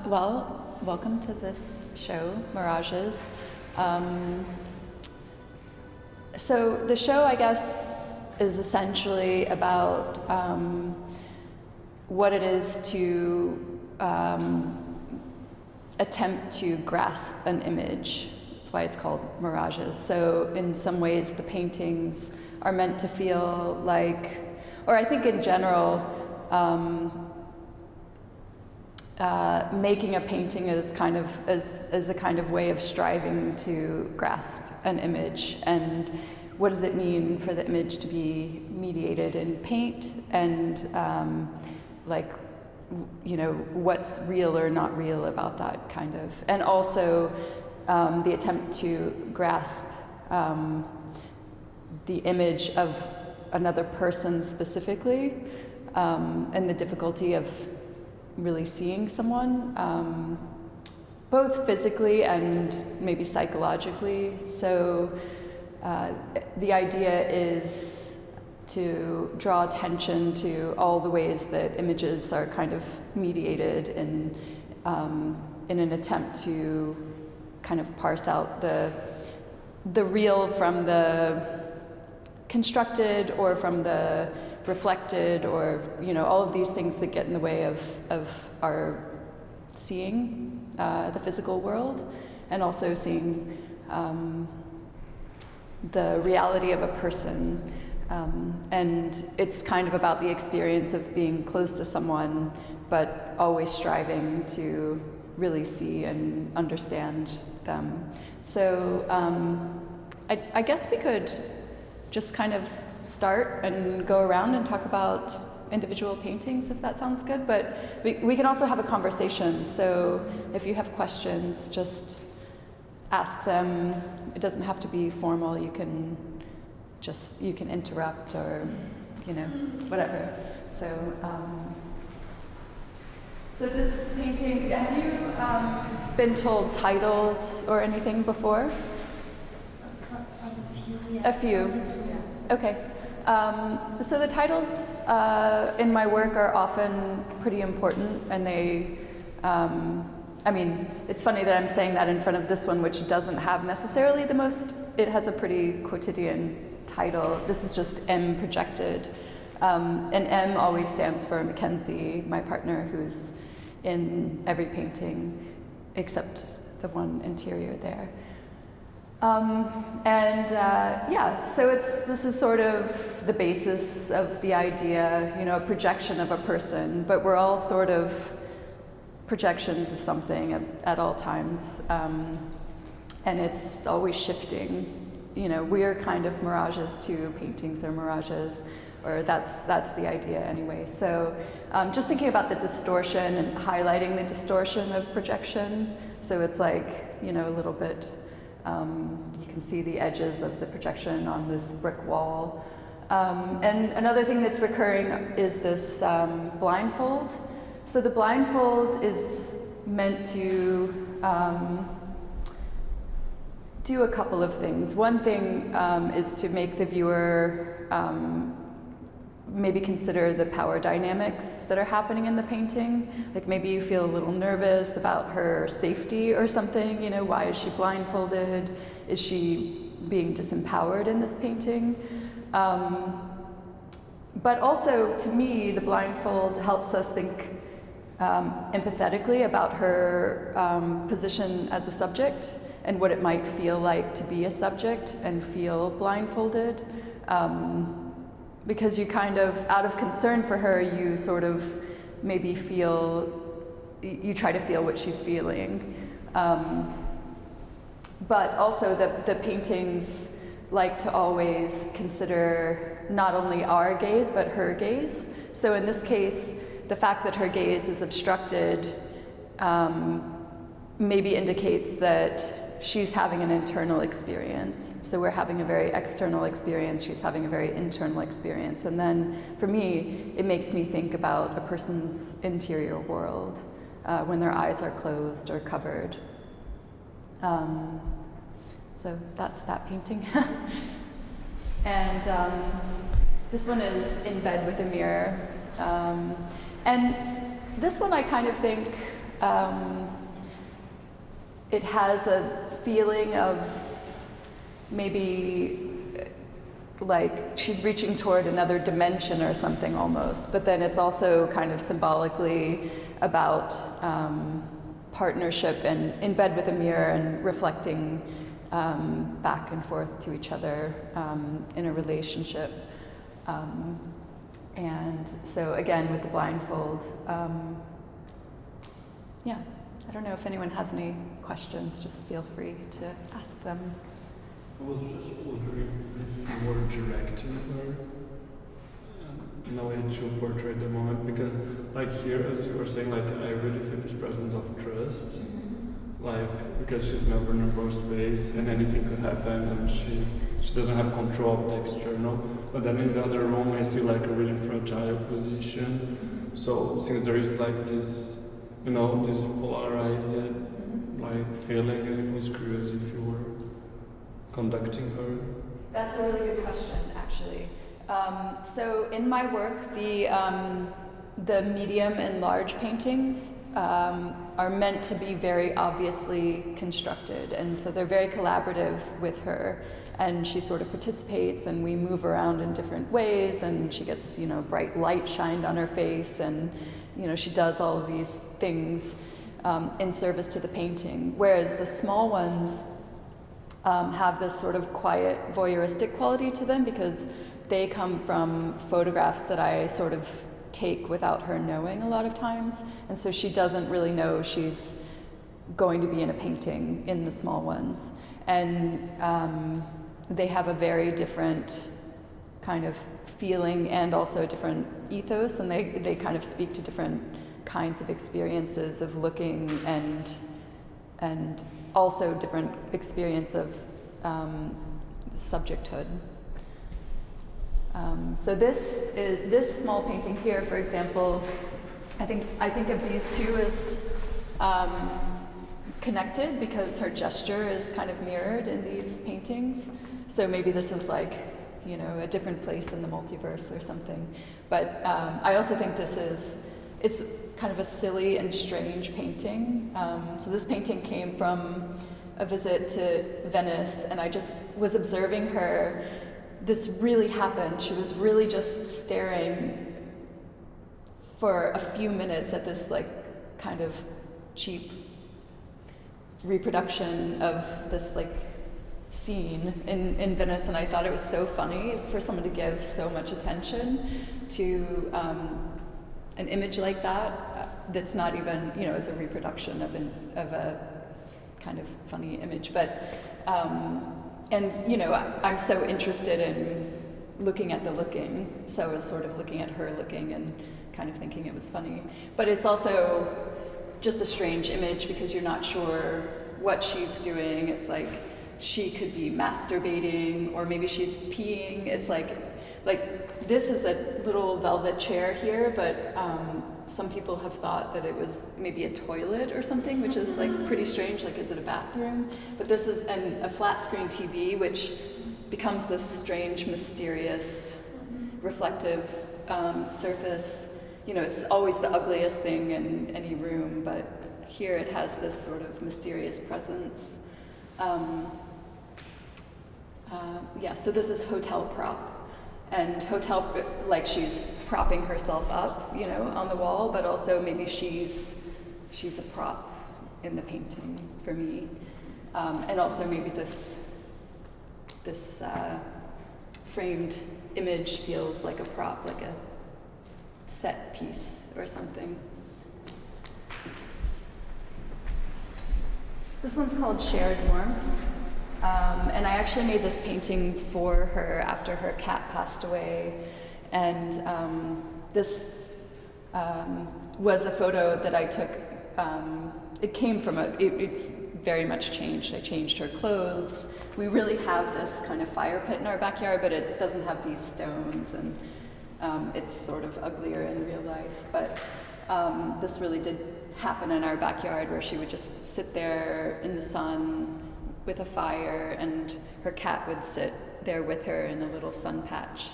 Well, welcome to this show, Mirages. So the show, I guess, is essentially about what it is to attempt to grasp an image. That's why it's called Mirages. So in some ways, the paintings are meant to feel like, or I think in general, making a painting is kind of as a kind of way of striving to grasp an image, and what does it mean for the image to be mediated in paint, and like, you know, what's real or not real about that kind of, and also the attempt to grasp the image of another person specifically, and the difficulty of really seeing someone, both physically and maybe psychologically. So the idea is to draw attention to all the ways that images are kind of mediated in an attempt to kind of parse out the real from the constructed, or from the reflected, or, you know, all of these things that get in the way of our seeing the physical world, and also seeing the reality of a person. And it's kind of about the experience of being close to someone, but always striving to really see and understand them. So I guess we could just kind of start and go around and talk about individual paintings, if that sounds good. But we can also have a conversation. So if you have questions, just ask them. It doesn't have to be formal. You can interrupt, or, you know, whatever. So so this painting, have you been told titles or anything before? A few. Okay. So the titles in my work are often pretty important, and they, I mean, it's funny that I'm saying that in front of this one, which doesn't have necessarily the most, it has a pretty quotidian title. This is just M projected. And M always stands for Mackenzie, my partner, who's in every painting except the one interior there. So this is sort of the basis of the idea, you know, a projection of a person, but we're all sort of projections of something at all times, and it's always shifting. You know, we're kind of mirages too. Paintings are mirages, or that's the idea anyway. So just thinking about the distortion and highlighting the distortion of projection. So it's like, you know, a little bit. You can see the edges of the projection on this brick wall. And another thing that's recurring is this blindfold. So the blindfold is meant to do a couple of things. One thing is to make the viewer maybe consider the power dynamics that are happening in the painting. Like maybe you feel a little nervous about her safety or something, you know, why is she blindfolded? Is she being disempowered in this painting? But also, to me, the blindfold helps us think empathetically about her position as a subject, and what it might feel like to be a subject and feel blindfolded. Because you kind of, out of concern for her, you sort of maybe you try to feel what she's feeling. But also the paintings like to always consider not only our gaze, but her gaze. So in this case, the fact that her gaze is obstructed maybe indicates that she's having an internal experience. So we're having a very external experience, she's having a very internal experience. And then for me, it makes me think about a person's interior world when their eyes are closed or covered. So that's that painting. And this one is in bed with a mirror. And this one I kind of think It has a feeling of maybe like she's reaching toward another dimension or something almost, but then it's also kind of symbolically about partnership and in bed with a mirror and reflecting back and forth to each other in a relationship. And so again, with the blindfold, yeah, I don't know if anyone has any questions, just feel free to ask them. I was just wondering if you were directing her in a way to portray the moment, because like here, as you were saying, like I really feel this presence of trust, like because she's in a vulnerable space and anything could happen and she doesn't have control of the external. But then in the other room I see like a really fragile position. So since there is like this, you know, this polarized like feeling, and it was curious if you were conducting her. That's a really good question, actually. So in my work, the medium and large paintings are meant to be very obviously constructed, and so they're very collaborative with her, and she sort of participates, and we move around in different ways, and she gets, you know, bright light shined on her face, and, you know, she does all of these things in service to the painting, whereas the small ones have this sort of quiet voyeuristic quality to them because they come from photographs that I sort of take without her knowing a lot of times, and so she doesn't really know she's going to be in a painting in the small ones, and they have a very different kind of feeling and also a different ethos, and they kind of speak to different kinds of experiences of looking and also different experience of subjecthood. So this small painting here, for example, I think of these two as connected because her gesture is kind of mirrored in these paintings. So maybe this is like, you know, a different place in the multiverse or something. But I also think it's kind of a silly and strange painting. So this painting came from a visit to Venice, and I just was observing her. This really happened. She was really just staring for a few minutes at this like kind of cheap reproduction of this like scene in Venice, and I thought it was so funny for someone to give so much attention to an image like that that's not even, you know, as a reproduction of a kind of funny image, but and you know, I'm so interested in looking at the looking, so I was sort of looking at her looking and kind of thinking it was funny. But it's also just a strange image because you're not sure what she's doing. It's like she could be masturbating, or maybe she's peeing. It's like this is a little velvet chair here, but some people have thought that it was maybe a toilet or something, which is like pretty strange. Like, is it a bathroom? But this is a flat screen TV, which becomes this strange, mysterious, reflective surface. You know, it's always the ugliest thing in any room, but here it has this sort of mysterious presence. Yeah, so this is hotel prop. And hotel, like she's propping herself up, you know, on the wall, but also maybe she's a prop in the painting for me. And also maybe this framed image feels like a prop, like a set piece or something. This one's called Shared Warmth. And I actually made this painting for her after her cat passed away. And this was a photo that I took. It came from it's very much changed. I changed her clothes. We really have this kind of fire pit in our backyard, but it doesn't have these stones, and it's sort of uglier in real life. But this really did happen in our backyard, where she would just sit there in the sun with a fire, and her cat would sit there with her in a little sun patch.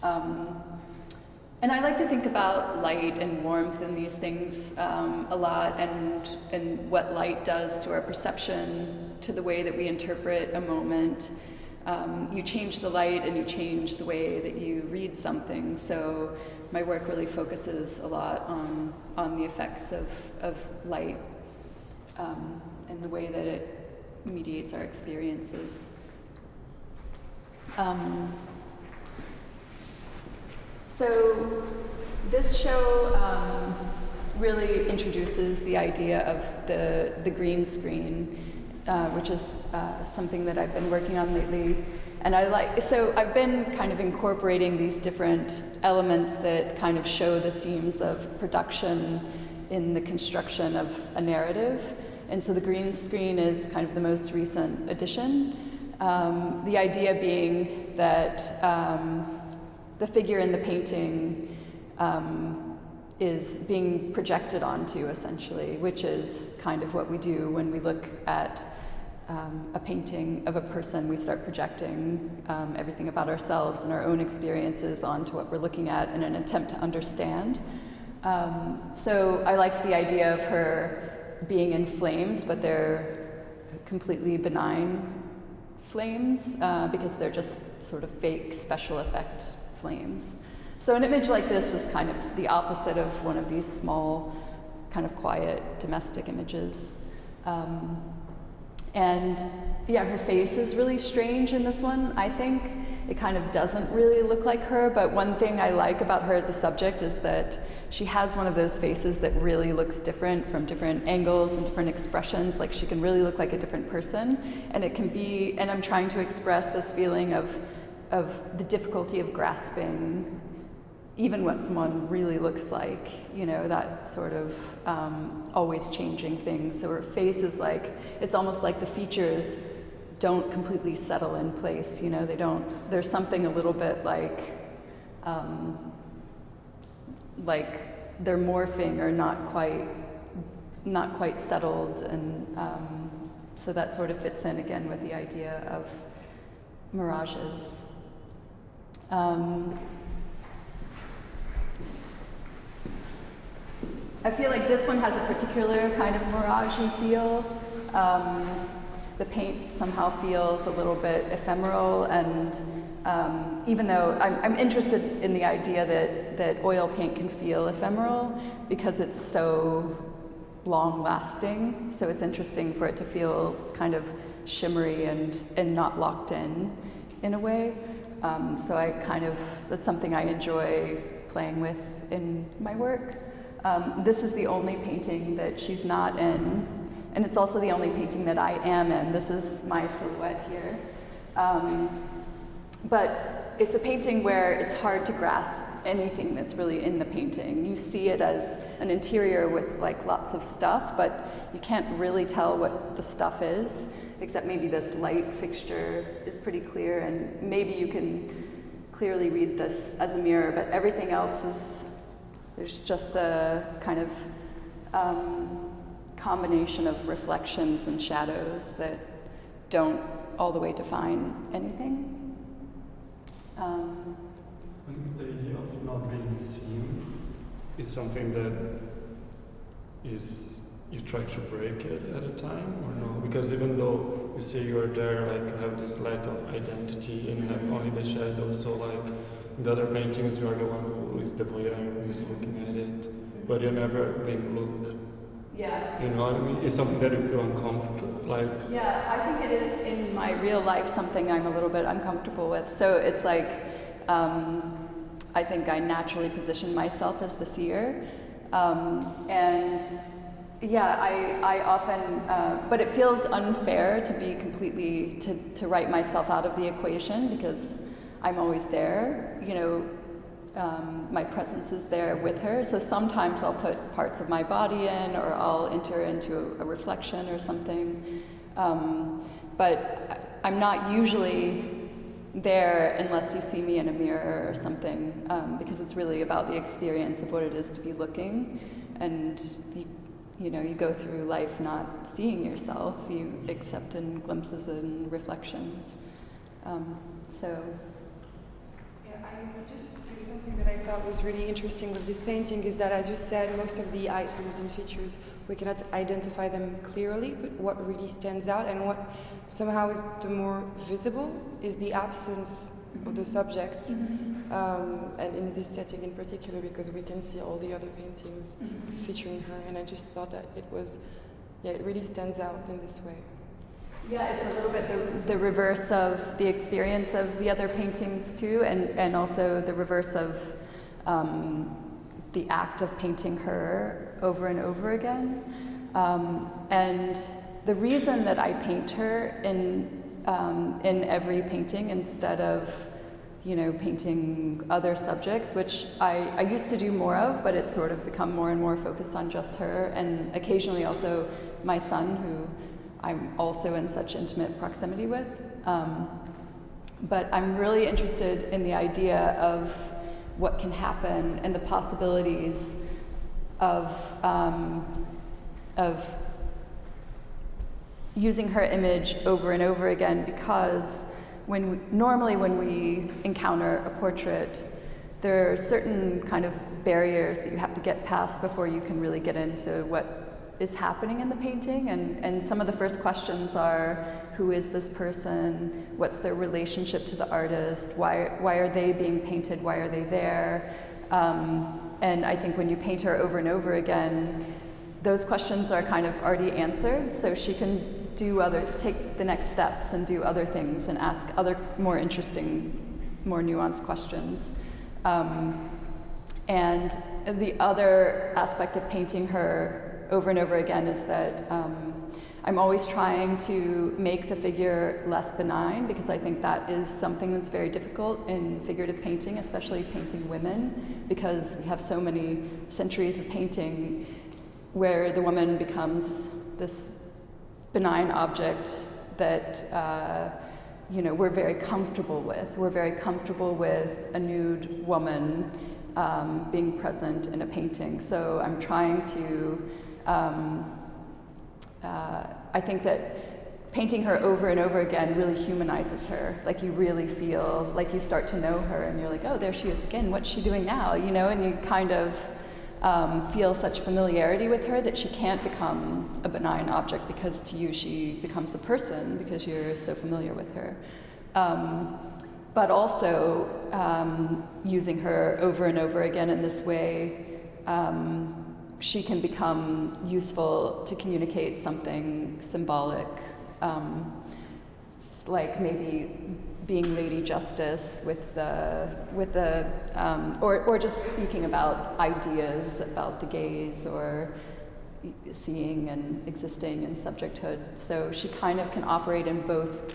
And And I like to think about light and warmth and these things a lot, and what light does to our perception, to the way that we interpret a moment. You change the light and you change the way that you read something. So my work really focuses a lot on the effects of light and the way that it mediates our experiences. So this show really introduces the idea of the green screen, which is something that I've been working on lately. And so I've been kind of incorporating these different elements that kind of show the seams of production in the construction of a narrative. And so the green screen is kind of the most recent addition. The idea being that the figure in the painting is being projected onto, essentially, which is kind of what we do when we look at a painting of a person. We start projecting everything about ourselves and our own experiences onto what we're looking at in an attempt to understand. So I liked the idea of her being in flames, but they're completely benign flames because they're just sort of fake special effect flames. So an image like this is kind of the opposite of one of these small, kind of quiet domestic images. And yeah, her face is really strange in this one, I think. It kind of doesn't really look like her, but one thing I like about her as a subject is that she has one of those faces that really looks different from different angles and different expressions. Like, she can really look like a different person, and it can be, and I'm trying to express this feeling of the difficulty of grasping even what someone really looks like, you know, that sort of always changing thing. So her face is like, it's almost like the features don't completely settle in place, you know, there's something a little bit like they're morphing or not quite settled, and so that sort of fits in again with the idea of mirages. I feel like this one has a particular kind of mirage-y feel. The paint somehow feels a little bit ephemeral, and even though I'm interested in the idea that oil paint can feel ephemeral because it's so long-lasting, so it's interesting for it to feel kind of shimmery and not locked in a way. So that's something I enjoy playing with in my work. This is the only painting that she's not in, and it's also the only painting that I am in. This is my silhouette here. But it's a painting where it's hard to grasp anything that's really in the painting. You see it as an interior with like lots of stuff, but you can't really tell what the stuff is, except maybe this light fixture is pretty clear, and maybe you can clearly read this as a mirror, but everything else there's just a kind of combination of reflections and shadows that don't all the way define anything. I think the idea of not being seen is something that you try to break it at a time, or no? Because even though you say you are there, like you have this lack of identity and have only the shadows, so like in the other paintings you are the one who is the voyeur, who is looking at it, but you're never being looked. Yeah. You know what I mean? It's something that you feel uncomfortable, like... Yeah, I think it is in my real life something I'm a little bit uncomfortable with. So it's like, I think I naturally position myself as the seer. And yeah, I often, but it feels unfair to be completely, to write myself out of the equation, because I'm always there, you know. My presence is there with her, so sometimes I'll put parts of my body in, or I'll enter into a reflection or something, but I'm not usually there unless you see me in a mirror or something, because it's really about the experience of what it is to be looking, and you know, you go through life not seeing yourself, you accept in glimpses and reflections, so. Yeah, There's something that I thought was really interesting with this painting is that, as you said, most of the items and features, we cannot identify them clearly, but what really stands out and what somehow is the more visible is the absence of the subject, and in this setting in particular, because we can see all the other paintings featuring her, and I just thought that it really stands out in this way. Yeah, it's a little bit the reverse of the experience of the other paintings too, and also the reverse of the act of painting her over and over again. And the reason that I paint her in every painting instead of, painting other subjects, which I used to do more of, but it's sort of become more and more focused on just her, and occasionally also my son, who I'm also in such intimate proximity with. But I'm really interested in the idea of what can happen and the possibilities of using her image over and over again, because normally when we encounter a portrait, there are certain kind of barriers that you have to get past before you can really get into what is happening in the painting, and some of the first questions are, who is this person? What's their relationship to the artist? Why are they being painted? Why are they there? And I think when you paint her over and over again, those questions are kind of already answered, so she can take the next steps and do other things and ask other more interesting, more nuanced questions. And the other aspect of painting her over and over again is that I'm always trying to make the figure less benign, because I think that is something that's very difficult in figurative painting, especially painting women, because we have so many centuries of painting where the woman becomes this benign object that we're very comfortable with. We're very comfortable with a nude woman being present in a painting. So I'm trying to I think that painting her over and over again really humanizes her. Like, you really feel like you start to know her, and you're like, oh, there she is again, what's she doing now? And you kind of feel such familiarity with her that she can't become a benign object, because to you she becomes a person because you're so familiar with her. But also using her over and over again in this way, she can become useful to communicate something symbolic, like maybe being Lady Justice or just speaking about ideas about the gaze, or seeing and existing in subjecthood. So she kind of can operate in both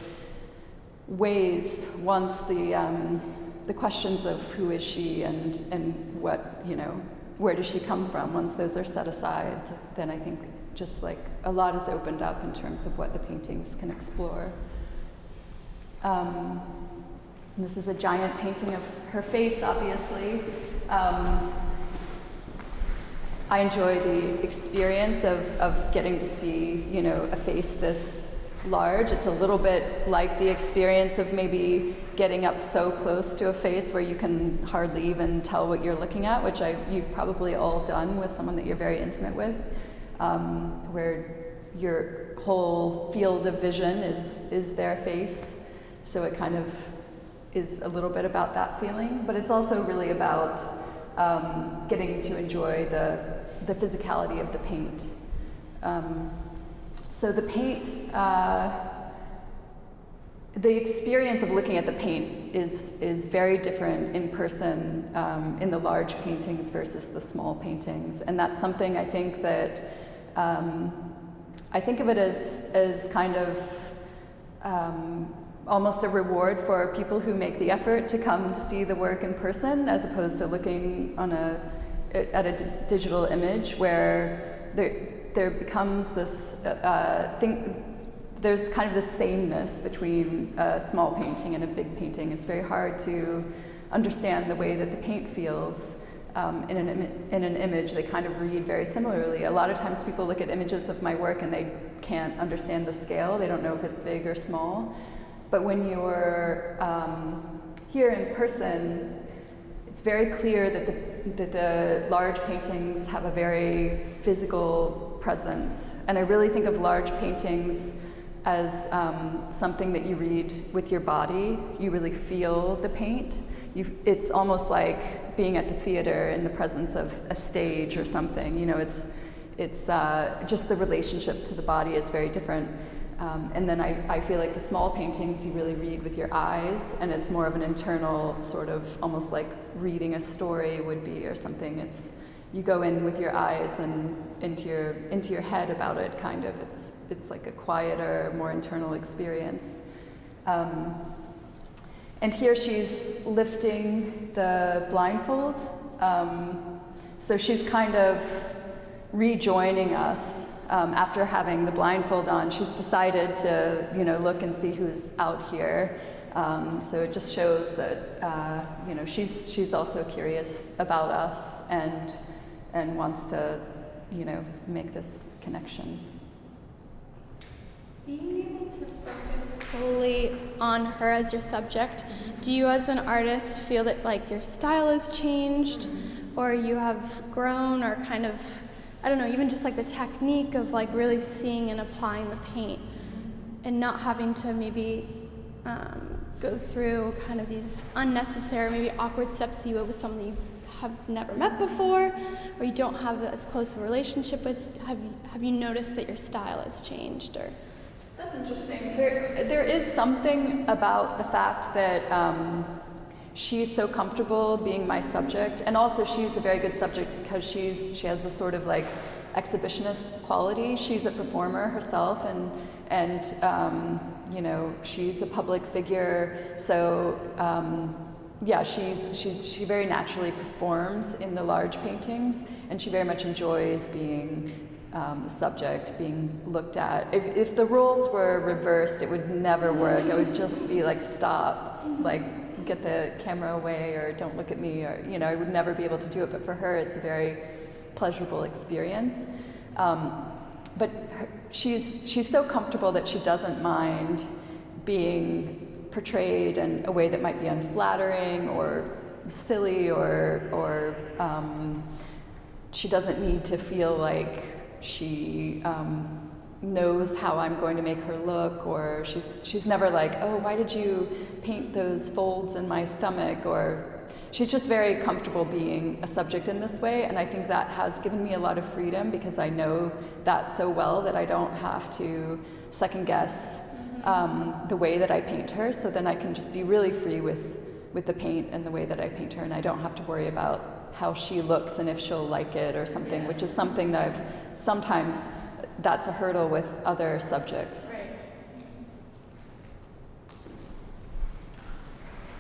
ways once the questions of who is she and what, where does she come from, once those are set aside, then I think just like a lot is opened up in terms of what the paintings can explore. This is a giant painting of her face, obviously. I enjoy the experience of getting to see, a face this large. It's a little bit like the experience of maybe getting up so close to a face where you can hardly even tell what you're looking at, which you've probably all done with someone that you're very intimate with, where your whole field of vision is their face. So it kind of is a little bit about that feeling, but it's also really about getting to enjoy the physicality of the paint. So the paint, the experience of looking at the paint is very different in person in the large paintings versus the small paintings, and that's something I think that I think of it as kind of almost a reward for people who make the effort to come to see the work in person, as opposed to looking at a digital image where there becomes this thing. There's kind of this sameness between a small painting and a big painting. It's very hard to understand the way that the paint feels in an image. They kind of read very similarly. A lot of times people look at images of my work and they can't understand the scale. They don't know if it's big or small. But when you're here in person, it's very clear that the large paintings have a very physical presence. And I really think of large paintings as something that you read with your body. You really feel the paint. It's almost like being at the theater in the presence of a stage or something. You know, it's just the relationship to the body is very different. And then I feel like the small paintings you really read with your eyes, and it's more of an internal sort of, almost like reading a story would be or something. You go in with your eyes and into your head about it, kind of. It's like a quieter, more internal experience. And here she's lifting the blindfold. So she's kind of rejoining us. After having the blindfold on, she's decided to, look and see who's out here. So it just shows that, she's also curious about us and wants to, make this connection. Being able to focus solely on her as your subject, do you as an artist feel that like your style has changed, or you have grown, or kind of, I don't know, even just like the technique of like really seeing and applying the paint and not having to maybe go through kind of these unnecessary, maybe awkward steps you would with someone you have never met before, or you don't have as close a relationship with. Have you noticed that your style has changed? Or that's interesting. There is something about the fact that she's so comfortable being my subject, and also she's a very good subject because she has a sort of like exhibitionist quality. She's a performer herself, and she's a public figure. So she very naturally performs in the large paintings, and she very much enjoys being the subject, being looked at. If the roles were reversed, it would never work. It would just be like, stop, like, get the camera away, or don't look at me, or I would never be able to do it. But for her, it's a very pleasurable experience. But she's so comfortable that she doesn't mind being portrayed in a way that might be unflattering or silly, or she doesn't need to feel like she knows how I'm going to make her look, or she's never like, oh, why did you paint those folds in my stomach? Or she's just very comfortable being a subject in this way, and I think that has given me a lot of freedom because I know that so well that I don't have to second guess the way that I paint her. So then I can just be really free with the paint and the way that I paint her, and I don't have to worry about how she looks and if she'll like it or something, which is something that sometimes that's a hurdle with other subjects.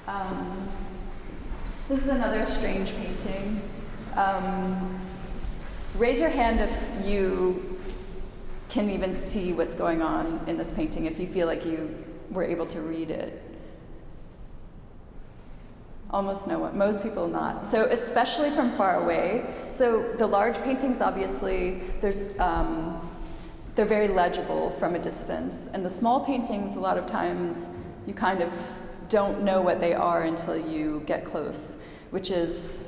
Right. This is another strange painting. Raise your hand if you can even see what's going on in this painting, if you feel like you were able to read it. Almost no one, most people not. So especially from far away. So the large paintings, obviously, they're very legible from a distance. And the small paintings, a lot of times, you kind of don't know what they are until you get close, which is,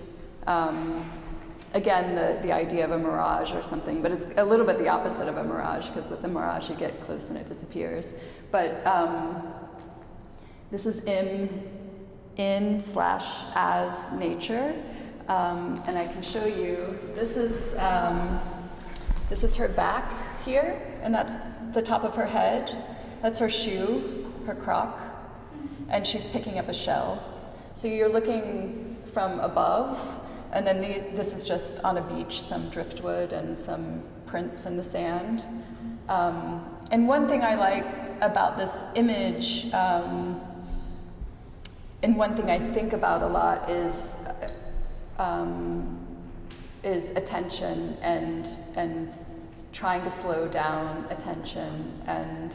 again, the idea of a mirage or something, but it's a little bit the opposite of a mirage, because with the mirage you get close and it disappears. But this is in/as nature, and I can show you. This is her back here, and that's the top of her head. That's her shoe, her croc, and she's picking up a shell. So you're looking from above, and then this is just on a beach, some driftwood and some prints in the sand. And one thing I like about this image, and one thing I think about a lot is attention and trying to slow down attention, and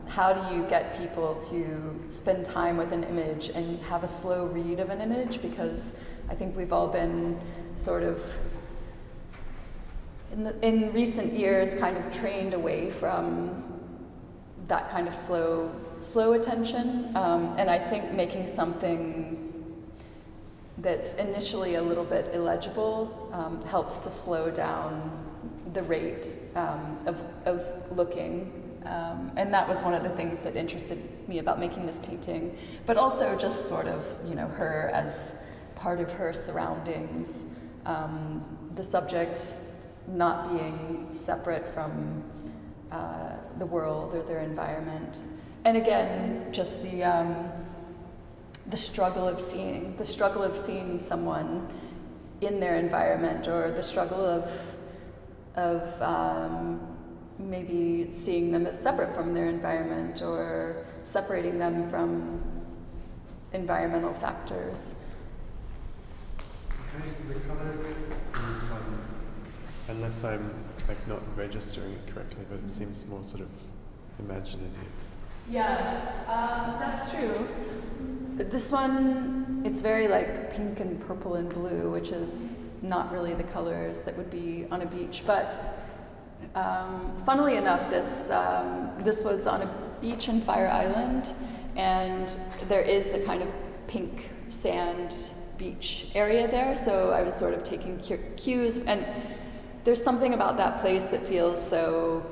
how do you get people to spend time with an image and have a slow read of an image, because I think we've all been sort of in recent years kind of trained away from that kind of slow slow attention, and I think making something that's initially a little bit illegible helps to slow down the rate of looking. And that was one of the things that interested me about making this painting, but also just sort of, her as part of her surroundings, the subject not being separate from the world or their environment. And again, just the struggle of seeing someone in their environment, or the struggle of maybe seeing them as separate from their environment, or separating them from environmental factors. Okay, the color in this one, unless I'm not registering it correctly, but it seems more sort of imaginative. Yeah, that's true. This one, it's very pink and purple and blue, which is not really the colors that would be on a beach, but funnily enough, this was on a beach in Fire Island, and there is a kind of pink sand beach area there, so I was sort of taking cues, and there's something about that place that feels so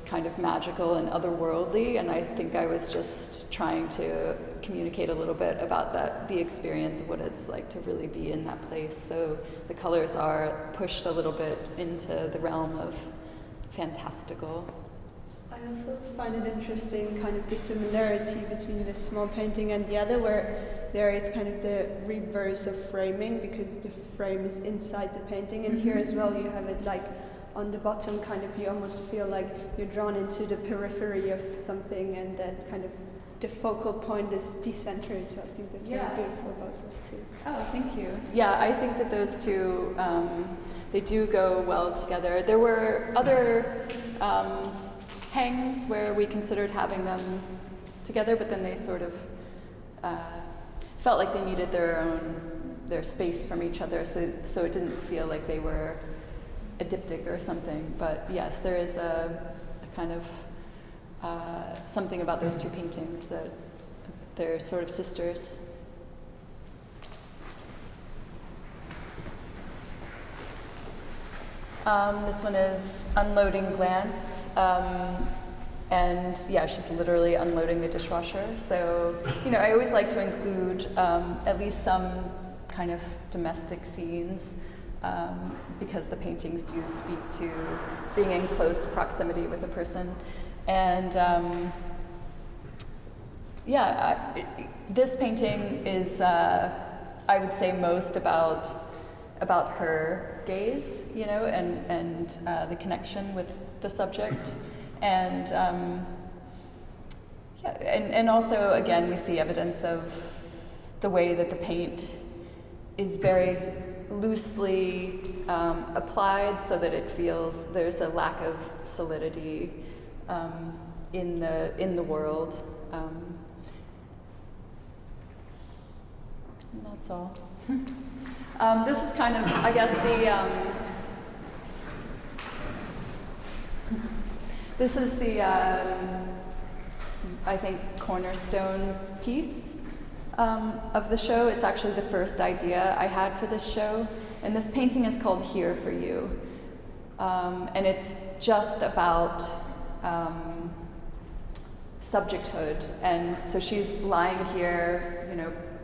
kind of magical and otherworldly, and I think I was just trying to communicate a little bit about the experience of what it's like to really be in that place. So the colors are pushed a little bit into the realm of fantastical. I also find it interesting, kind of the similarity between this small painting and the other, where there is kind of the reverse of framing, because the frame is inside the painting, and here as well you have it on the bottom, kind of, you almost feel like you're drawn into the periphery of something, and that kind of the focal point is decentered. So I think that's very beautiful about those two. Oh, thank you. Yeah, I think that those two, they do go well together. There were other hangs where we considered having them together, but then they sort of felt like they needed their space from each other, so it didn't feel like they were a diptych or something. But yes, there is a kind of something about those two paintings that they're sort of sisters. This one is Unloading Glance, and yeah, she's literally unloading the dishwasher. So, I always like to include at least some kind of domestic scenes, because the paintings do speak to being in close proximity with a person. And this painting is, I would say, most about her gaze, and the connection with the subject, and and also, again, we see evidence of the way that the paint is very loosely applied, so that it feels there's a lack of solidity in the world, and that's all. This is kind of, I guess, this is the I think cornerstone piece of the show. It's actually the first idea I had for this show, and this painting is called Here for You, and it's just about subjecthood. And so she's lying here,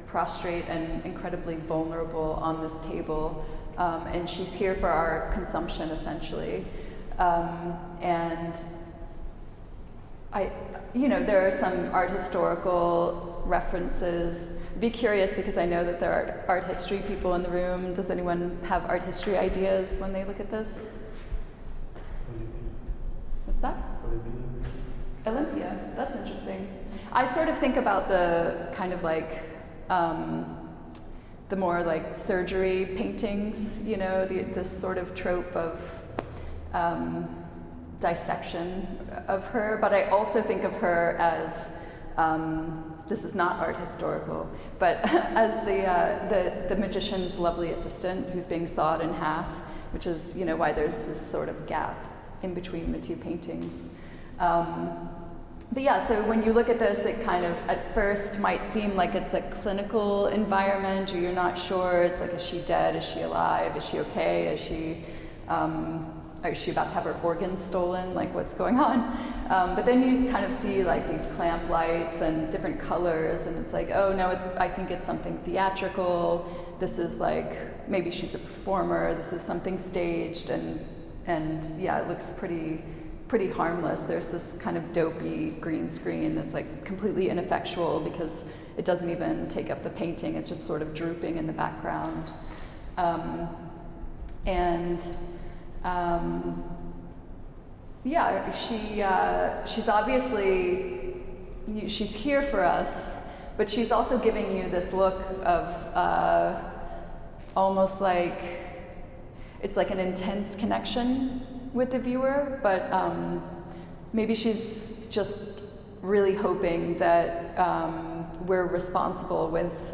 prostrate and incredibly vulnerable on this table, and she's here for our consumption, essentially. And there are some art historical references. Be curious, because I know that there are art history people in the room. Does anyone have art history ideas when they look at this? What's that? Olympia. That's interesting. I sort of think about the kind of the more surgery paintings, this sort of trope of dissection of her, but I also think of her as, this is not art historical, but as the magician's lovely assistant who's being sawed in half, which is, why there's this sort of gap in between the two paintings. but yeah, so when you look at this, it kind of at first might seem like it's a clinical environment, or you're not sure. It's like, is she dead? Is she alive? Is she okay? Is she about to have her organs stolen? Like, what's going on? But then you kind of see like these clamp lights and different colors, and it's like, oh no, I think it's something theatrical. This is like, maybe she's a performer. This is something staged, and yeah, it looks pretty harmless. There's this kind of dopey green screen that's like completely ineffectual because it doesn't even take up the painting. It's just sort of drooping in the background. Yeah, she's obviously, she's here for us, but she's also giving you this look of almost like, it's like an intense connection with the viewer, but maybe she's just really hoping that we're responsible with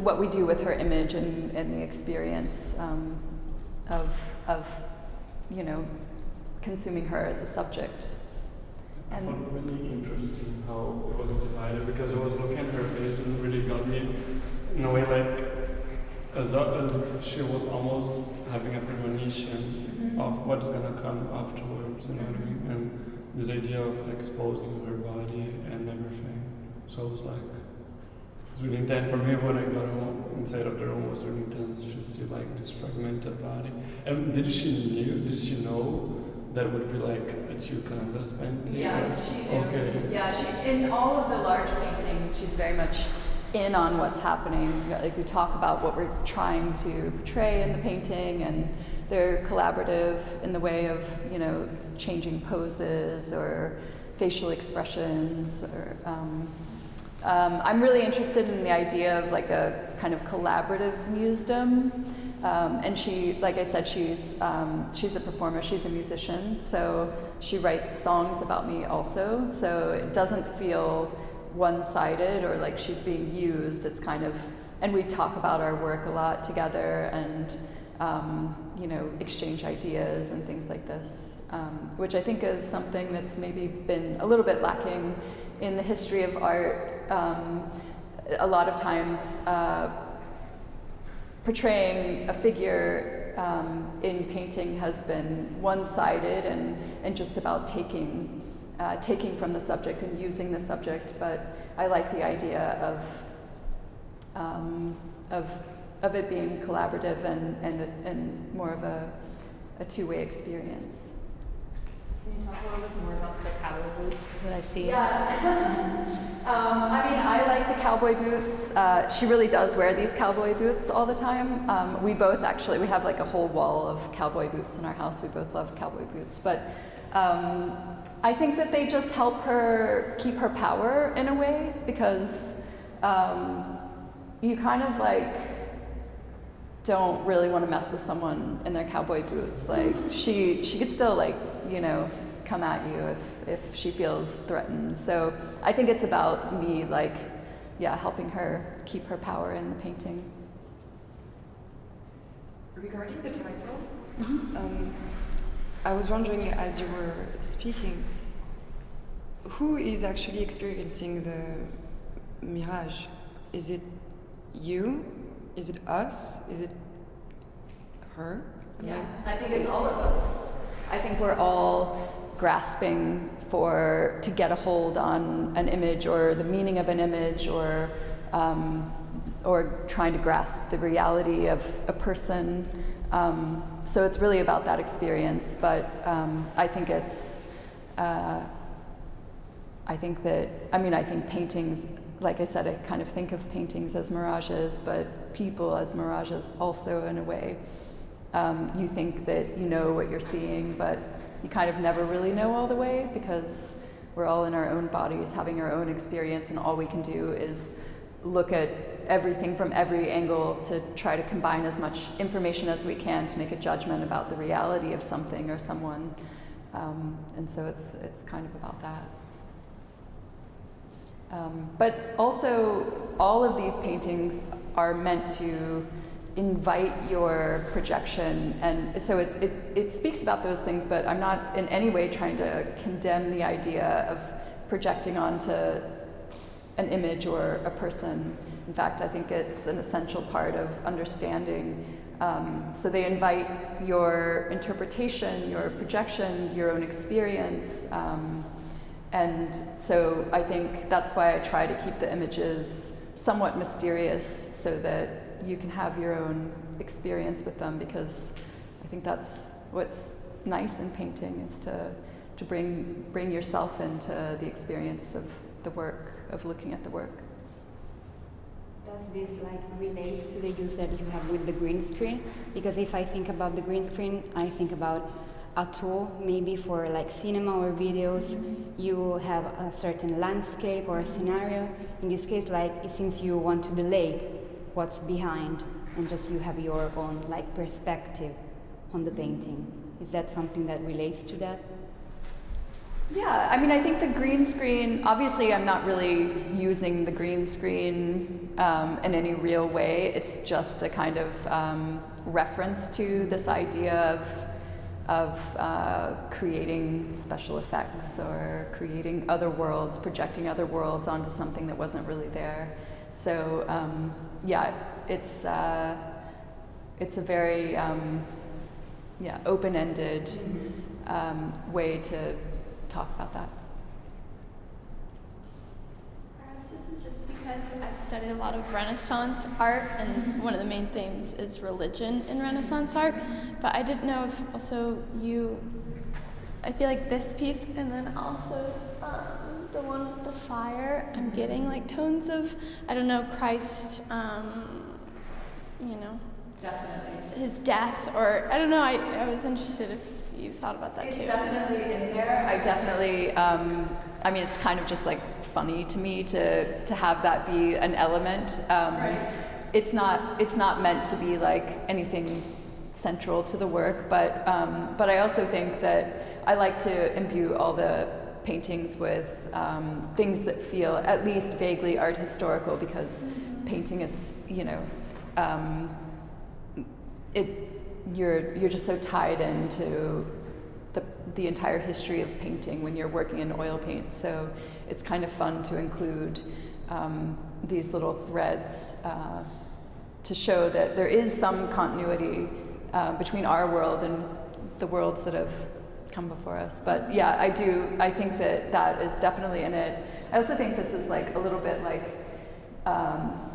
what we do with her image and the experience of consuming her as a subject. I found it really interesting how it was divided, because I was looking at her face and it really got me in a way like as she was almost having a premonition of what's gonna come afterwards, you know what I mean? And this idea of exposing her body and everything. So it was like, it was really intense. For me, when I got inside of the room, it was really intense to see like this fragmented body. And did she know that would be like a two canvas painting? Yeah, she knew. Okay. Yeah, in all of the large paintings, she's very much in on what's happening. Like, we talk about what we're trying to portray in the painting, and they're collaborative in the way of, changing poses or facial expressions. Or I'm really interested in the idea of like a kind of collaborative musedom. And she, like I said, she's a performer, she's a musician, so she writes songs about me also, so it doesn't feel one-sided or like she's being used. It's kind of, and we talk about our work a lot together, and exchange ideas and things like this, which I think is something that's maybe been a little bit lacking in the history of art. A lot of times portraying a figure in painting has been one-sided and just about taking from the subject and using the subject, but I like the idea of it being collaborative and more of a two-way experience. Can you talk a little bit more about the cowboy boots that I see? Yeah. I like the cowboy boots. She really does wear these cowboy boots all the time. We both actually, we have like a whole wall of cowboy boots in our house. We both love cowboy boots. But I think that they just help her keep her power in a way, because you kind of like don't really want to mess with someone in their cowboy boots. Like, she could still like, come at you if she feels threatened. So I think it's about me, like, helping her keep her power in the painting. Regarding the title, I was wondering, as you were speaking, who is actually experiencing the mirage? Is it you? Is it us? Is it her? Yeah, I think it's all of us. I think we're all grasping to get a hold on an image or the meaning of an image, or trying to grasp the reality of a person. So it's really about that experience. But I think I think paintings, like I said, I kind of think of paintings as mirages, but people as mirages also, in a way. You think that you know what you're seeing, but you kind of never really know all the way, because we're all in our own bodies having our own experience, and all we can do is look at everything from every angle to try to combine as much information as we can to make a judgment about the reality of something or someone. And so it's kind of about that. But also, all of these paintings are meant to invite your projection, and so it speaks about those things, but I'm not in any way trying to condemn the idea of projecting onto an image or a person. In fact, I think it's an essential part of understanding. So they invite your interpretation, your projection, your own experience. And so I think that's why I try to keep the images somewhat mysterious so that you can have your own experience with them, because I think that's what's nice in painting, is to bring yourself into the experience of the work, of looking at the work. Does this relates to the use that you have with the green screen? Because if I think about the green screen, I think about a tool maybe for cinema or videos. You have a certain landscape or a scenario. In this case, since you want to delete what's behind and just you have your own perspective on the painting. Is that something that relates to that? Yeah, I mean, I think the green screen, obviously I'm not really using the green screen in any real way. It's just a kind of reference to this idea of creating special effects or creating other worlds, projecting other worlds onto something that wasn't really there. So yeah, it's a very open-ended way to talk about that. Perhaps this is just because I've studied a lot of Renaissance art, and one of the main themes is religion in Renaissance art. But I didn't know if also I feel like this piece, and then also the one with the fire, I'm getting tones of, I don't know, Christ, Definitely. his death, or I don't know, I was interested if you thought about that It's too. definitely in there. I definitely, I mean, it's kind of just funny to me to have that be an element. Right. It's not meant to be anything central to the work, but I also think that I like to imbue all the paintings with things that feel at least vaguely art historical, because painting is, you're just so tied into the entire history of painting when you're working in oil paint. So it's kind of fun to include these little threads to show that there is some continuity between our world and the worlds that have come before us. But yeah, I think that is definitely in it. I also think this is a little bit like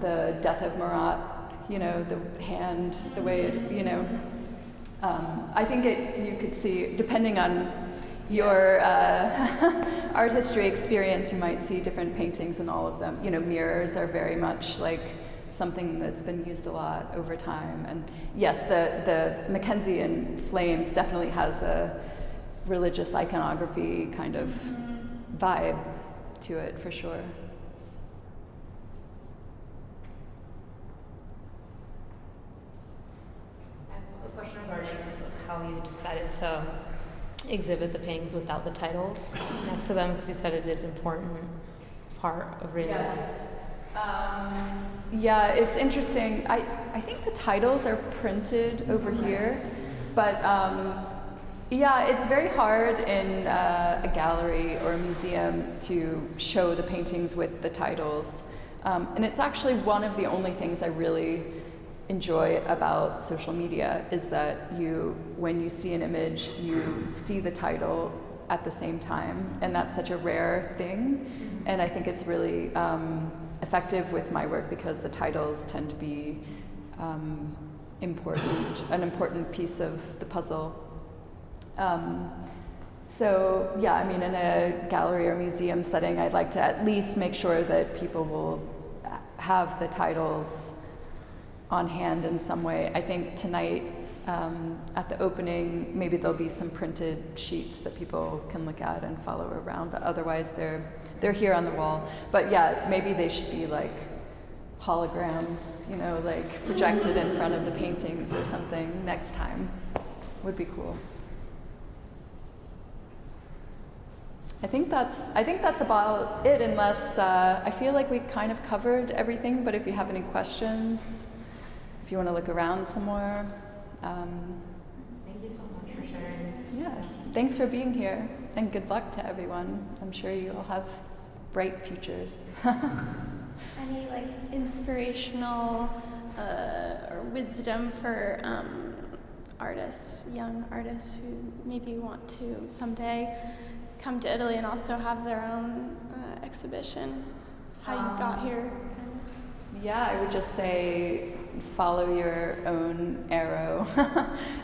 the death of Marat, the hand, the way it, I think you could see, depending on your art history experience, you might see different paintings in all of them. Mirrors are very much something that's been used a lot over time. And yes, the Mackenzian Flames definitely has a religious iconography kind of vibe to it, for sure. Question regarding how you decided to exhibit the paintings without the titles next to them, because you said it is an important part of reading. Yes. Yeah, it's interesting. I think the titles are printed over here, but yeah, it's very hard in a gallery or a museum to show the paintings with the titles. And it's actually one of the only things I really enjoy about social media, is that when you see an image, you see the title at the same time, and that's such a rare thing. And I think it's really effective with my work, because the titles tend to be an important piece of the puzzle. So yeah, I mean, in a gallery or museum setting, I'd like to at least make sure that people will have the titles on hand in some way. I think tonight at the opening, maybe there'll be some printed sheets that people can look at and follow around, but otherwise they're here on the wall. But yeah, maybe they should be holograms, projected in front of the paintings or something next time. Would be cool. I think that's about it, unless I feel like we kind of covered everything, but if you have any questions, if you want to look around some more. Thank you so much for sharing. Yeah, thanks for being here, and good luck to everyone. I'm sure you all have bright futures. Any like inspirational or wisdom for artists, young artists who maybe want to someday come to Italy and also have their own exhibition? How you got here? Kind of. Yeah, I would just say follow your own arrow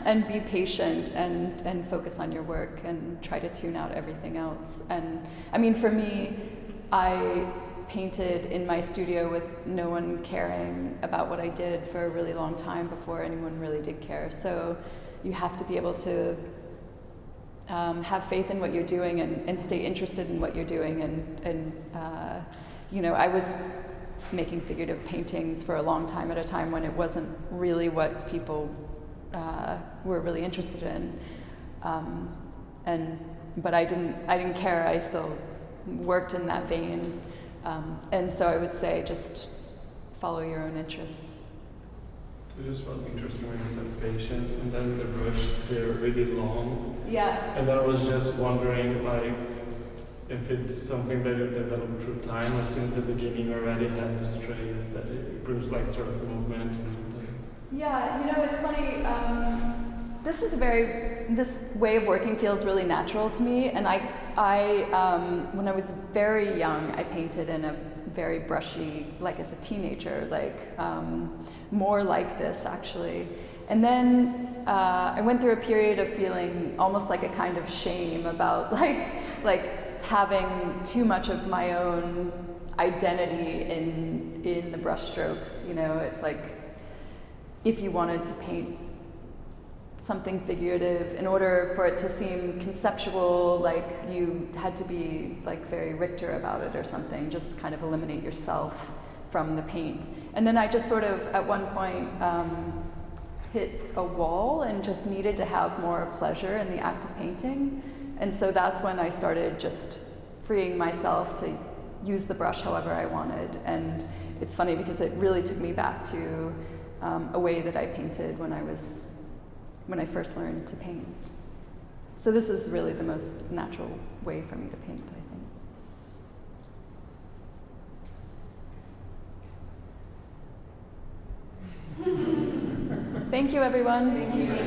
and be patient and focus on your work and try to tune out everything else. And I mean, for me, I painted in my studio with no one caring about what I did for a really long time before anyone really did care. So you have to be able to have faith in what you're doing and stay interested in what you're doing. And you know, I was making figurative paintings for a long time at a time when it wasn't really what people were really interested in. But I didn't care. I still worked in that vein. And so I would say just follow your own interests. It just felt interesting when you said patient, and then the brushes, they're really long. Yeah. And then I was just wondering, like, if it's something that you developed through time, or since the beginning already had the strays that it brings like sort of movement. Yeah, you know, it's funny. This way of working feels really natural to me, and I when I was very young, I painted in a very brushy, like as a teenager, like more like this actually. And then I went through a period of feeling almost like a kind of shame about like having too much of my own identity in the brushstrokes. You know, it's like if you wanted to paint something figurative, in order for it to seem conceptual, like you had to be like very Richter about it or something, just kind of eliminate yourself from the paint. And then I just sort of at one point hit a wall and just needed to have more pleasure in the act of painting. And so that's when I started just freeing myself to use the brush however I wanted. And it's funny because it really took me back to a way that I painted when I first learned to paint. So this is really the most natural way for me to paint, I think. Thank you, everyone. Thank you.